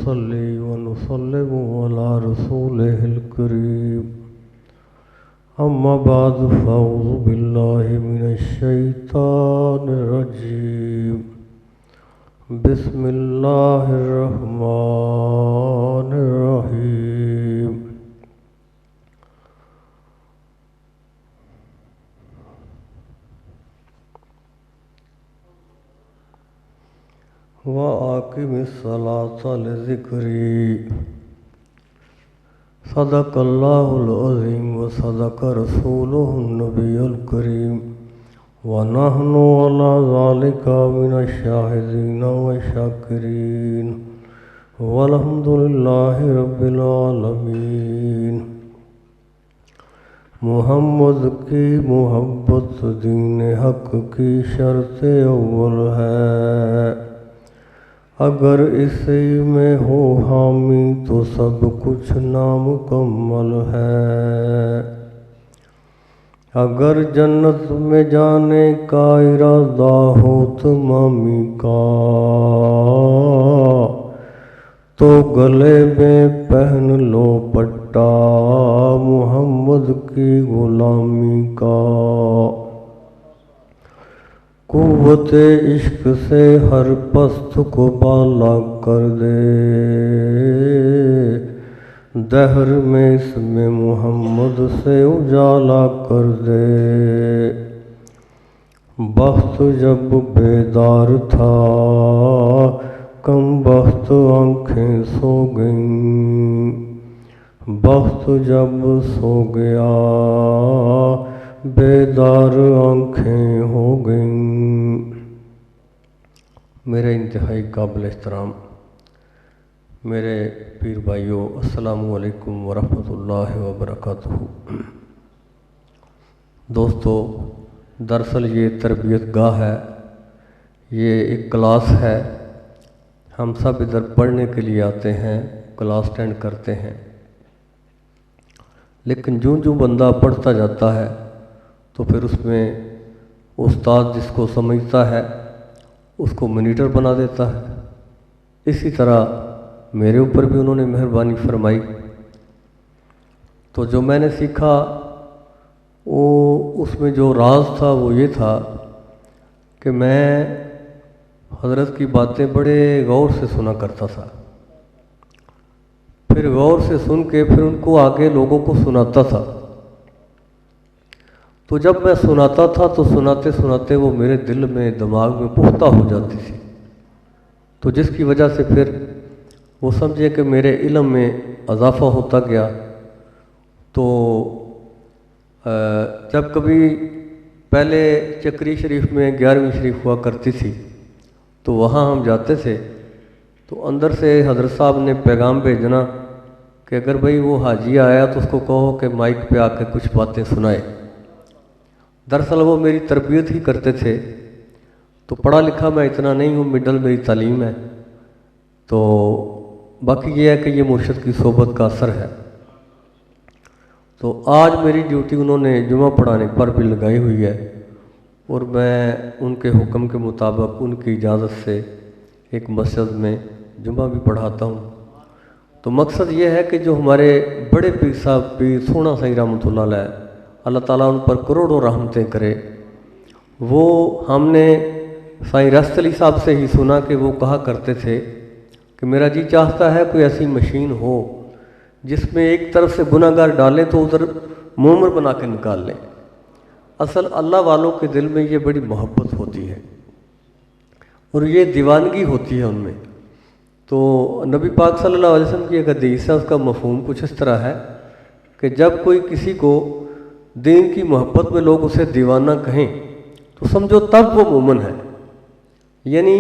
ونصلي ونسلم على رسوله الكريم أما بعد فأعوذ بالله من الشيطان الرجيم بسم الله الرحمن الرحيم وَأَقِمِ الصَّلَاةَ لِذِكْرِي صدق الله العظيم وصدق رسوله النبي الكريم ونحن على ذلك من الشاهدين والشاكرين والحمد لله رب العالمين۔ محمد کی محبت دین حق کی شرط اول ہے، اگر اسی میں ہو حامی تو سب کچھ نامکمل ہے۔ اگر جنت میں جانے کا ارادہ ہو تمامی کا تو گلے میں پہن لو پٹا محمد کی غلامی کا۔ قوت عشق سے ہر پست کو بالا کر دے، دہر میں اس میں محمد سے اجالا کر دے۔ بخت جب بیدار تھا کم بخت آنکھیں سو گئیں، بخت جب سو گیا بیدار آنکھیں ہو گئیں۔ میرے انتہائی قابل احترام میرے پیر بھائیوں، السلام علیکم ورحمۃ اللہ وبرکاتہ۔ دوستو، دراصل یہ تربیت گاہ ہے، یہ ایک کلاس ہے۔ ہم سب ادھر پڑھنے کے لیے آتے ہیں، کلاس اٹینڈ کرتے ہیں، لیکن جو بندہ پڑھتا جاتا ہے تو پھر اس میں استاد جس کو سمجھتا ہے اس کو مانیٹر بنا دیتا ہے۔ اسی طرح میرے اوپر بھی انہوں نے مہربانی فرمائی۔ تو جو میں نے سیکھا وہ اس میں جو راز تھا وہ یہ تھا کہ میں حضرت کی باتیں بڑے غور سے سنا کرتا تھا، پھر غور سے سن کے پھر ان کو آگے لوگوں کو سناتا تھا۔ تو جب میں سناتا تھا تو سناتے سناتے وہ میرے دل میں دماغ میں پختہ ہو جاتی تھی، تو جس کی وجہ سے پھر وہ سمجھے کہ میرے علم میں اضافہ ہوتا گیا۔ تو جب کبھی پہلے چکری شریف میں 11ویں شریف ہوا کرتی تھی تو وہاں ہم جاتے تھے، تو اندر سے حضرت صاحب نے پیغام بھیجنا کہ اگر بھئی وہ حاجی آیا تو اس کو کہو کہ مائک پہ آ کے کچھ باتیں سنائے۔ دراصل وہ میری تربیت ہی کرتے تھے، تو پڑھا لکھا میں اتنا نہیں ہوں، مڈل میری تعلیم ہے، تو باقی یہ ہے کہ یہ مرشد کی صحبت کا اثر ہے۔ تو آج میری ڈیوٹی انہوں نے جمعہ پڑھانے پر بھی لگائی ہوئی ہے، اور میں ان کے حکم کے مطابق ان کی اجازت سے ایک مسجد میں جمعہ بھی پڑھاتا ہوں۔ تو مقصد یہ ہے کہ جو ہمارے بڑے پیر صاحب پیر سونا سائی رحمۃ اللہ علیہ، اللہ تعالیٰ ان پر کروڑوں رحمتیں کرے، وہ ہم نے سائیں رست علی صاحب سے ہی سنا کہ وہ کہا کرتے تھے کہ میرا جی چاہتا ہے کوئی ایسی مشین ہو جس میں ایک طرف سے گناہ گار ڈالیں تو ادھر مومر بنا کے نکال لیں۔ اصل اللہ والوں کے دل میں یہ بڑی محبت ہوتی ہے اور یہ دیوانگی ہوتی ہے ان میں۔ تو نبی پاک صلی اللہ علیہ وسلم کی ایک حدیث ہے، اس کا مفہوم کچھ اس طرح ہے کہ جب کوئی کسی کو دین کی محبت میں لوگ اسے دیوانہ کہیں تو سمجھو تب وہ مومن ہے، یعنی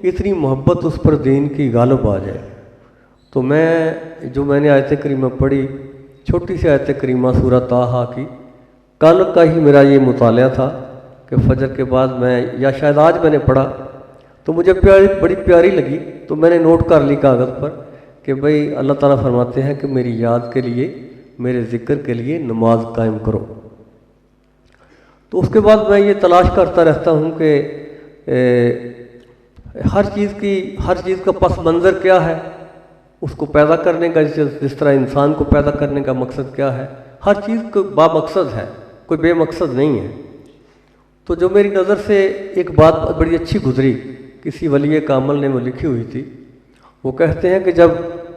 اتنی محبت اس پر دین کی غالب آ جائے۔ تو میں نے آیت کریمہ پڑھی، چھوٹی سی آیت کریمہ سورہ طٰہٰ کی، کل کا ہی میرا یہ مطالعہ تھا کہ فجر کے بعد میں، یا شاید آج میں نے پڑھا تو مجھے بڑی پیاری لگی، تو میں نے نوٹ کر لی کاغذ پر کہ بھئی اللہ تعالیٰ فرماتے ہیں کہ میری یاد کے لیے، میرے ذکر کے لیے نماز قائم کرو۔ تو اس کے بعد میں یہ تلاش کرتا رہتا ہوں کہ ہر چیز کا پس منظر کیا ہے، اس کو پیدا کرنے کا جس طرح انسان کو پیدا کرنے کا مقصد کیا ہے، ہر چیز کو با مقصد ہے، کوئی بے مقصد نہیں ہے۔ تو جو میری نظر سے ایک بات بڑی اچھی گزری، کسی ولی کامل نے وہ لکھی ہوئی تھی، وہ کہتے ہیں کہ جب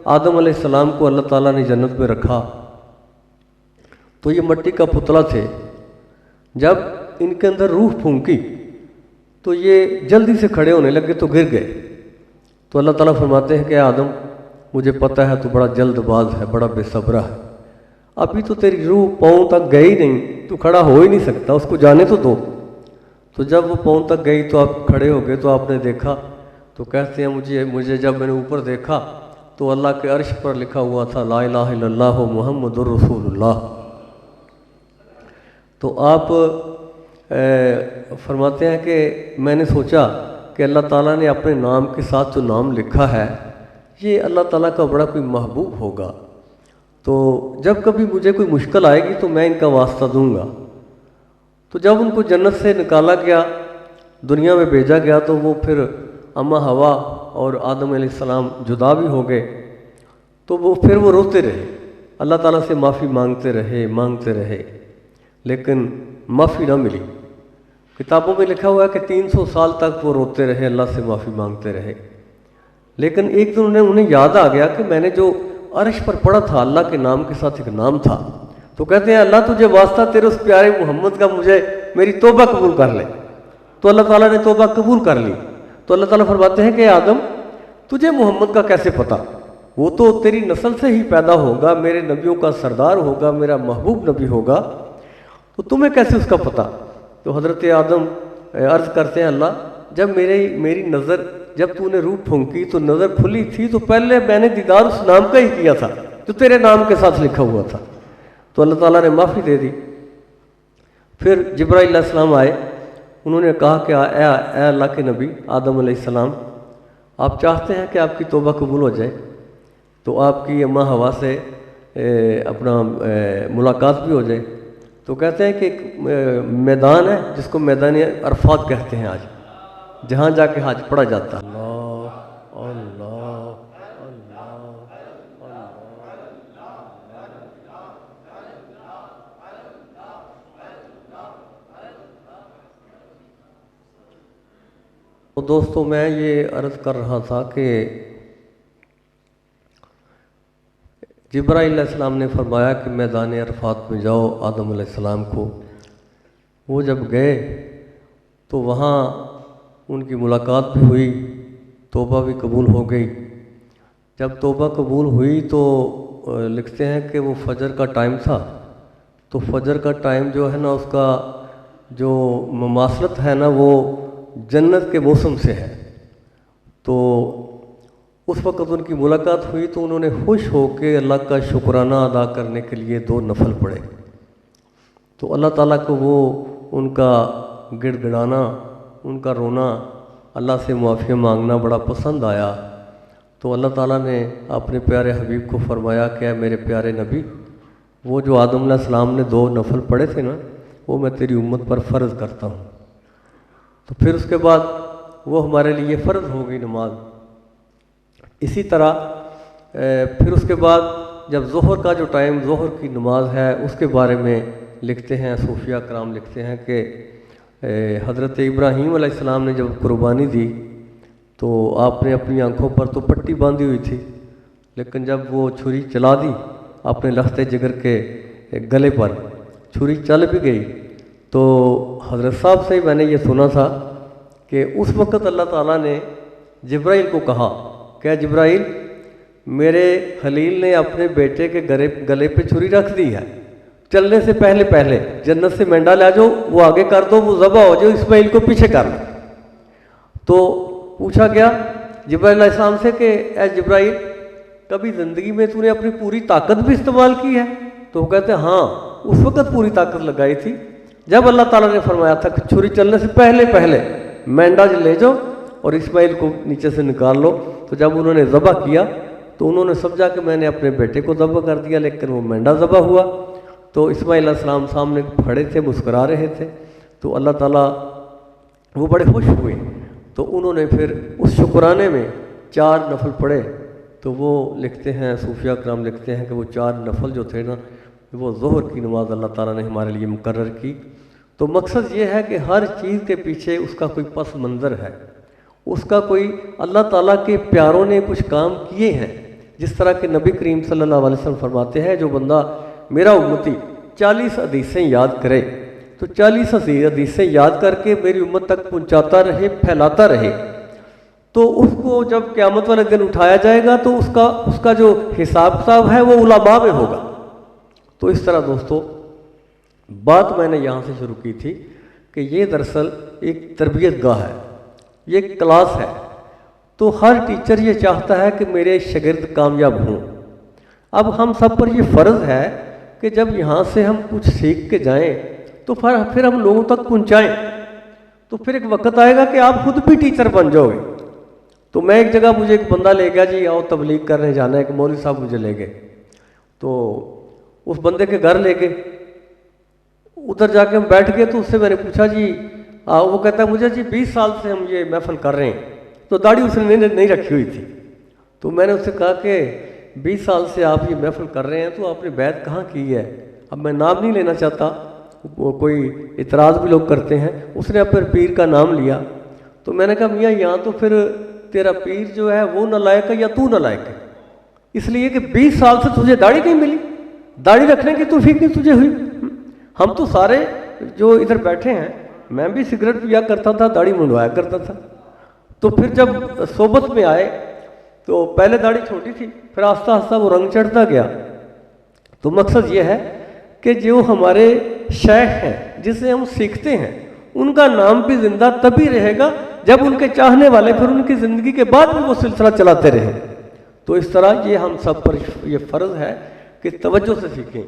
آدم علیہ السلام کو اللہ تعالیٰ نے جنت میں رکھا تو یہ مٹی کا پتلا تھے، جب ان کے اندر روح پھونکی تو یہ جلدی سے کھڑے ہونے لگے تو گر گئے۔ تو اللہ تعالیٰ فرماتے ہیں کہ آدم مجھے پتہ ہے تو بڑا جلد باز ہے، بڑا بے صبرہ ہے، ابھی تو تیری روح پاؤں تک گئی نہیں، تو کھڑا ہو ہی نہیں سکتا، اس کو جانے تو دو۔ تو جب وہ پاؤں تک گئی تو آپ کھڑے ہو گئے تو آپ نے دیکھا، تو کہتے ہیں مجھے جب میں نے اوپر دیکھا تو اللہ کے عرش پر لکھا ہوا تھا لا الہ الا اللہ محمد الرسول اللہ۔ تو آپ فرماتے ہیں کہ میں نے سوچا کہ اللہ تعالیٰ نے اپنے نام کے ساتھ جو نام لکھا ہے یہ اللہ تعالیٰ کا بڑا کوئی محبوب ہوگا، تو جب کبھی مجھے کوئی مشکل آئے گی تو میں ان کا واسطہ دوں گا۔ تو جب ان کو جنت سے نکالا گیا، دنیا میں بھیجا گیا، تو وہ پھر اماں حوا اور آدم علیہ السلام جدا بھی ہو گئے، تو پھر وہ روتے رہے، اللہ تعالیٰ سے معافی مانگتے رہے لیکن معافی نہ ملی۔ کتابوں میں لکھا ہوا ہے کہ 300 سال تک وہ روتے رہے، اللہ سے معافی مانگتے رہے، لیکن ایک دن انہیں یاد آ گیا کہ میں نے جو عرش پر پڑھا تھا اللہ کے نام کے ساتھ ایک نام تھا، تو کہتے ہیں اللہ تجھے واسطہ تیرے اس پیارے محمد کا مجھے میری توبہ قبول کر لے۔ تو اللہ تعالیٰ نے توبہ قبول کر لی۔ تو اللہ تعالیٰ فرماتے ہیں کہ آدم تجھے محمد کا کیسے پتہ، وہ تو تیری نسل سے ہی پیدا ہوگا، میرے نبیوں کا سردار ہوگا، میرا محبوب نبی ہوگا، تو تمہیں کیسے اس کا پتہ؟ تو حضرت آدم عرض کرتے ہیں اللہ جب میری نظر، جب تو نے روح پھونکی تو نظر کھلی تھی، تو پہلے میں نے دیدار اس نام کا ہی کیا تھا جو تیرے نام کے ساتھ لکھا ہوا تھا۔ تو اللہ تعالیٰ نے معافی دے دی۔ پھر جبرائیل علیہ السلام آئے، انہوں نے کہا کہ اے اللہ کے نبی آدم علیہ السلام، آپ چاہتے ہیں کہ آپ کی توبہ قبول ہو جائے، تو آپ کی اماں حوا سے اپنا ملاقات بھی ہو جائے۔ تو کہتے ہیں کہ ایک میدان ہے جس کو میدان عرفات کہتے ہیں آج، جہاں جا کے حج پڑھا جاتا ہے۔ اللہ اللہ تو دوستو میں یہ عرض کر رہا تھا کہ جبرائیل علیہ السلام نے فرمایا کہ میدان عرفات میں جاؤ آدم علیہ السلام کو۔ وہ جب گئے تو وہاں ان کی ملاقات بھی ہوئی، توبہ بھی قبول ہو گئی۔ جب توبہ قبول ہوئی تو لکھتے ہیں کہ وہ فجر کا ٹائم تھا، تو فجر کا ٹائم جو ہے نا اس کا جو مماثلت ہے نا وہ جنت کے موسم سے ہے۔ تو اس وقت ان کی ملاقات ہوئی تو انہوں نے خوش ہو کے اللہ کا شکرانہ ادا کرنے کے لیے 2 نفل پڑھے۔ تو اللہ تعالیٰ کو وہ ان کا گڑ گڑانا، ان کا رونا، اللہ سے معافی مانگنا بڑا پسند آیا۔ تو اللہ تعالیٰ نے اپنے پیارے حبیب کو فرمایا کہ اے میرے پیارے نبی، وہ جو آدم علیہ السلام نے 2 نفل پڑھے تھے نا، وہ میں تیری امت پر فرض کرتا ہوں۔ تو پھر اس کے بعد وہ ہمارے لیے فرض ہو گئی نماز۔ اسی طرح پھر اس کے بعد جب ظہر کا جو ٹائم، ظہر کی نماز ہے، اس کے بارے میں لکھتے ہیں صوفیہ کرام لکھتے ہیں کہ حضرت ابراہیم علیہ السلام نے جب قربانی دی تو آپ نے اپنی آنکھوں پر تو پٹی باندھی ہوئی تھی، لیکن جب وہ چھری چلا دی اپنے لخت جگر کے گلے پر، چھری چل بھی گئی، تو حضرت صاحب سے میں نے یہ سنا تھا کہ اس وقت اللہ تعالیٰ نے جبرائیل کو کہا کہ جبرائیل، میرے خلیل نے اپنے بیٹے کے گلے پہ چھری رکھ دی ہے، چلنے سے پہلے جنت سے مینڈا لے جاؤ، وہ آگے کر دو، وہ ذبح ہو جاؤ، اسماعیل کو پیچھے کر دو۔ تو پوچھا گیا جبرائیل علیہ السلام سے کہ اے جبرائیل، کبھی زندگی میں تو نے اپنی پوری طاقت بھی استعمال کی ہے؟ تو وہ کہتے ہیں ہاں، اس وقت پوری طاقت لگائی تھی جب اللہ تعالیٰ نے فرمایا تھا کہ چھری چلنے سے پہلے مینڈا لے جاؤ اور اسماعیل کو نیچے سے نکال لو۔ تو جب انہوں نے ذبح کیا تو انہوں نے سمجھا کہ میں نے اپنے بیٹے کو ذبح کر دیا، لیکن وہ مینڈا ذبح ہوا۔ تو اسماعیل علیہ السلام سامنے کھڑے تھے، مسکرا رہے تھے، تو اللہ تعالیٰ وہ بڑے خوش ہوئے۔ تو انہوں نے پھر اس شکرانے میں 4 نفل پڑھے، تو وہ لکھتے ہیں، صوفیہ کرام لکھتے ہیں کہ وہ 4 نفل جو تھے نا، وہ ظہر کی نماز اللہ تعالیٰ نے ہمارے لیے مقرر کی۔ تو مقصد یہ ہے کہ ہر چیز کے پیچھے اس کا کوئی پس منظر ہے، اس کا کوئی اللہ تعالیٰ کے پیاروں نے کچھ کام کیے ہیں۔ جس طرح کہ نبی کریم صلی اللہ علیہ وسلم فرماتے ہیں، جو بندہ میرا امتی 40 حدیثیں یاد کرے، تو 40 حدیثیں یاد کر کے میری امت تک پہنچاتا رہے، پھیلاتا رہے، تو اس کو جب قیامت والے دن اٹھایا جائے گا تو اس کا جو حساب کتاب ہے وہ علماء میں ہوگا۔ تو اس طرح دوستو بات میں نے یہاں سے شروع کی تھی کہ یہ دراصل ایک تربیت گاہ ہے، یہ ایک کلاس ہے۔ تو ہر ٹیچر یہ چاہتا ہے کہ میرے شاگرد کامیاب ہوں۔ اب ہم سب پر یہ فرض ہے کہ جب یہاں سے ہم کچھ سیکھ کے جائیں تو پھر ہم لوگوں تک پہنچائیں، تو پھر ایک وقت آئے گا کہ آپ خود بھی ٹیچر بن جاؤ گے۔ تو میں ایک جگہ مجھے ایک بندہ لے گیا، جی آؤ تبلیغ کرنے جانا ہے، ایک مولوی صاحب مجھے لے گئے، تو اس بندے کے گھر لے گئے، ادھر جا کے ہم بیٹھ گئے، تو اس سے میں نے پوچھا جی وہ کہتا ہے مجھے جی 20 سال سے ہم یہ محفل کر رہے ہیں، تو داڑھی اس نے نہیں رکھی ہوئی تھی۔ تو میں نے اس سے کہا کہ 20 سال سے آپ یہ محفل کر رہے ہیں، تو آپ نے بیعت کہاں کی ہے؟ اب میں نام نہیں لینا چاہتا، وہ کوئی اعتراض بھی لوگ کرتے ہیں۔ اس نے اپنے پیر کا نام لیا، تو میں نے کہا میاں یہاں تو پھر تیرا پیر جو ہے وہ نالائق ہے یا تو نالائق ہے، اس لیے کہ 20 سال سے تجھے داڑھی نہیں ملی، داڑھی رکھنے کی توفیق نہیں تجھے ہوئی۔ ہم تو سارے جو ادھر بیٹھے ہیں، میں بھی سگریٹ پیا کرتا تھا، داڑھی منڈوایا کرتا تھا، تو پھر جب صحبت میں آئے تو پہلے داڑھی چھوٹی تھی، پھر آہستہ آہستہ وہ رنگ چڑھتا گیا۔ تو مقصد یہ ہے کہ جو ہمارے شیخ ہیں جسے ہم سیکھتے ہیں، ان کا نام بھی زندہ تبھی رہے گا جب ان کے چاہنے والے پھر ان کی زندگی کے بعد بھی وہ سلسلہ چلاتے رہیں۔ تو اس طرح یہ ہم سب پر یہ فرض ہے کہ توجہ سے سیکھیں۔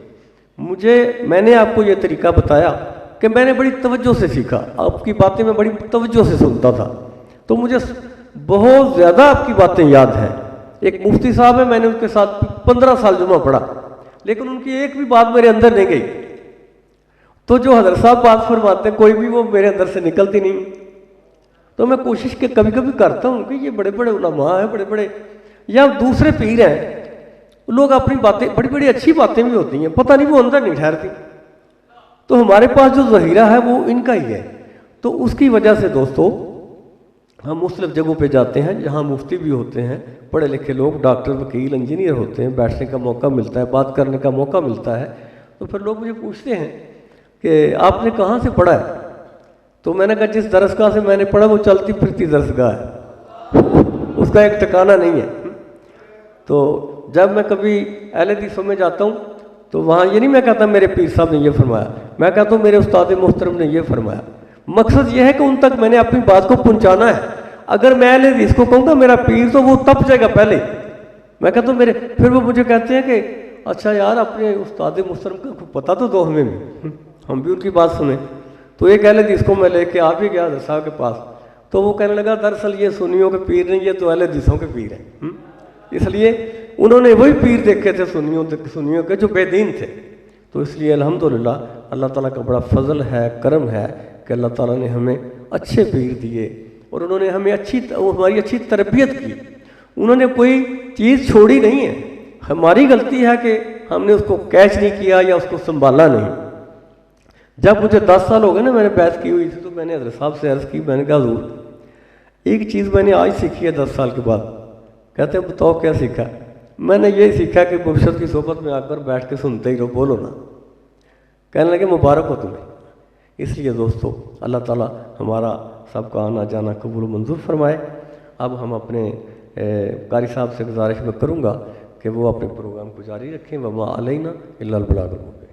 میں نے آپ کو یہ طریقہ بتایا کہ میں نے بڑی توجہ سے سیکھا، آپ کی باتیں میں بڑی توجہ سے سنتا تھا، تو مجھے بہت زیادہ آپ کی باتیں یاد ہیں۔ ایک مفتی صاحب ہیں، میں نے ان کے ساتھ 15 سال جمعہ پڑھا، لیکن ان کی ایک بھی بات میرے اندر نہیں گئی۔ تو جو حضرت صاحب بات فرماتے ہیں کوئی بھی وہ میرے اندر سے نکلتی نہیں۔ تو میں کوشش کہ کبھی کبھی کرتا ہوں کہ یہ بڑے بڑے علماء ہیں، بڑے بڑے یا دوسرے پیر ہیں، لوگ اپنی باتیں بڑی بڑی اچھی باتیں بھی ہوتی ہیں، پتہ نہیں وہ اندر نہیں ٹھہرتی۔ تو ہمارے پاس جو ذخیرہ ہے وہ ان کا ہی ہے۔ تو اس کی وجہ سے دوستو ہم مختلف جگہوں پہ جاتے ہیں جہاں مفتی بھی ہوتے ہیں، پڑھے لکھے لوگ، ڈاکٹر، وکیل، انجینئر ہوتے ہیں، بیٹھنے کا موقع ملتا ہے، بات کرنے کا موقع ملتا ہے، تو پھر لوگ مجھے پوچھتے ہیں کہ آپ نے کہاں سے پڑھا ہے؟ تو میں نے کہا جس درسگاہ سے میں نے پڑھا وہ چلتی پھرتی درسگاہ ہے، اس کا ایک ٹھکانہ نہیں ہے۔ تو جب میں کبھی اہل حدیثوں میں جاتا ہوں تو وہاں یہ نہیں میں کہتا میرے پیر صاحب نے یہ فرمایا، میں کہتا ہوں میرے استاد محترم نے یہ فرمایا۔ مقصد یہ ہے کہ ان تک میں نے اپنی بات کو پہنچانا ہے۔ اگر میں اہل حدیث کو کہوں گا میرا پیر، تو وہ تپ جائے گا پہلے۔ میں کہتا ہوں پھر وہ مجھے کہتے ہیں کہ اچھا یار اپنے استاد محترم کا پتہ تو دو ہمیں بھی، ہم بھی ان کی بات سنیں۔ تو ایک اہل حدیث کو میں لے کے آ بھی گیا حضرت صاحب کے پاس، تو وہ کہنے لگا دراصل یہ سنیوں کے پیر نہیں، یہ تو اہل حدیثوں کے پیر ہیں۔ اس لیے انہوں نے وہی پیر دیکھے تھے سنیوں کے جو بے دین تھے۔ تو اس لیے الحمدللہ اللہ تعالیٰ کا بڑا فضل ہے، کرم ہے کہ اللہ تعالیٰ نے ہمیں اچھے پیر دیے، اور انہوں نے ہمیں ہماری اچھی تربیت کی۔ انہوں نے کوئی چیز چھوڑی نہیں ہے، ہماری غلطی ہے کہ ہم نے اس کو کیچ نہیں کیا یا اس کو سنبھالا نہیں۔ جب مجھے 10 سال ہو گئے نا میں نے بیعت کی ہوئی تھی، تو میں نے حضرت صاحب سے عرض کی، میں نے کہا حضور ایک چیز میں نے آج سیکھی ہے 10 سال کے بعد۔ کہتے ہیں بتاؤ کیا سیکھا؟ میں نے یہ سیکھا کہ مرشد کی صحبت میں آ کر بیٹھ کے سنتے ہی رہو، بولو نا۔ کہنے لگے مبارک ہو تمہیں۔ اس لیے دوستو اللہ تعالیٰ ہمارا سب کا آنا جانا قبول و منظور فرمائے۔ اب ہم اپنے قاری صاحب سے گزارش میں کروں گا کہ وہ اپنے پروگرام کو جاری رکھیں۔ وما علینا الا البلاغ المبین۔